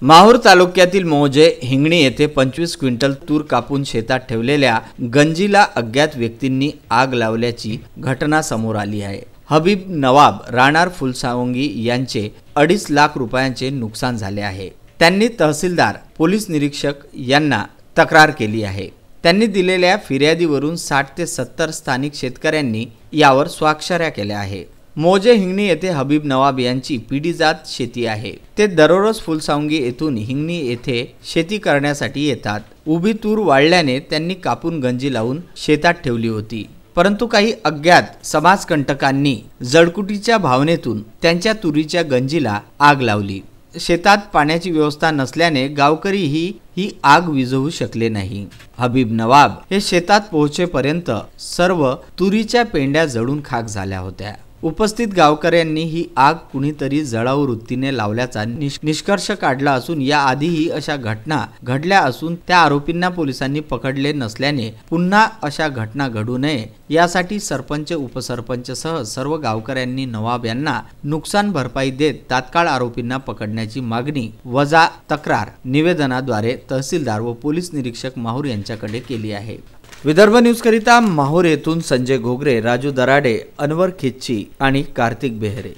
माहूर तालुक्यातील मौजे हिंगणी येथे 25 क्विंटल तूर कापून शेतात ठेवलेल्या गंजीला अज्ञात व्यक्तींनी आग लावल्याची घटना समोर आली आहे। हबीब नवाब राहणार फुलसावंगी यांचे 2.5 लाख रुपयांचे नुकसान झाले आहे। त्यांनी तहसीलदार पोलीस निरीक्षक यांना तक्रार केली आहे। त्यांनी दिलेल्या फिर्यादीवरून 60 ते 70 स्थानिक शेतकऱ्यांनी यावर स्वाक्षऱ्या केल्या आहे। मौजे हिंगणी येथे हबीब नवाब यांची पिढीजात शेती आहे। ते दररोज फुलसावंगी येथून हिंगणी येथे शेती करण्यासाठी येतात। उभी तूर वाळल्याने त्यांनी कापून गंजी लावून शेतात ठेवली होती, परंतु काही अज्ञात समाजकंटकांनी जडकुटीच्या भावनेतून त्यांच्या तुरीच्या गंजीला आग लावली। शेतात पाण्याची व्यवस्था नसल्याने गावकरी ही आग विझवू शकले नाही। हबीब नवाब हे शेतात पोहोचेपर्यंत सर्व तुरीच्या पेंड्या जळून खाक झाल्या होत्या। उपस्थित गावकऱ्यांनी ही आग कुणीतरी जळाऊ वृत्तीने लावल्याचा निष्कर्ष काढला असून याआधीही अशा घटना घडल्या असून त्या आरोपींना पोलिसांनी पकडले नसल्याने पुन्हा अशा घटना घडू नये यासाठी सरपंच उपसरपंचसह सर्व गावकऱ्यांनी नवाब यांना नुकसान भरपाई देत तात्काळ आरोपींना पकडण्याची मागणी वजा तक्रार निवेदनाद्वारे तहसीलदार व पोलीस निरीक्षक माहूर यांच्याकडे केली आहे। विदर्भ न्यूज करिता माहूर येथून संजय घोगरे, राजू दराडे, अनवर खिच्ची आणि कार्तिक बेहरे।